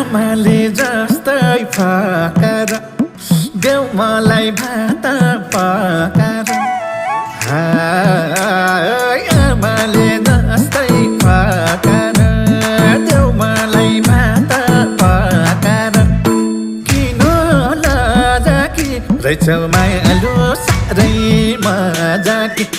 आमाले जस्तै फकर देऊ मलाई भात पकाएर आमाले जस्तै फकर देऊ मलाई भात पकाएर किन लजाकी रहेछौ मायालु साह्रै मजाकी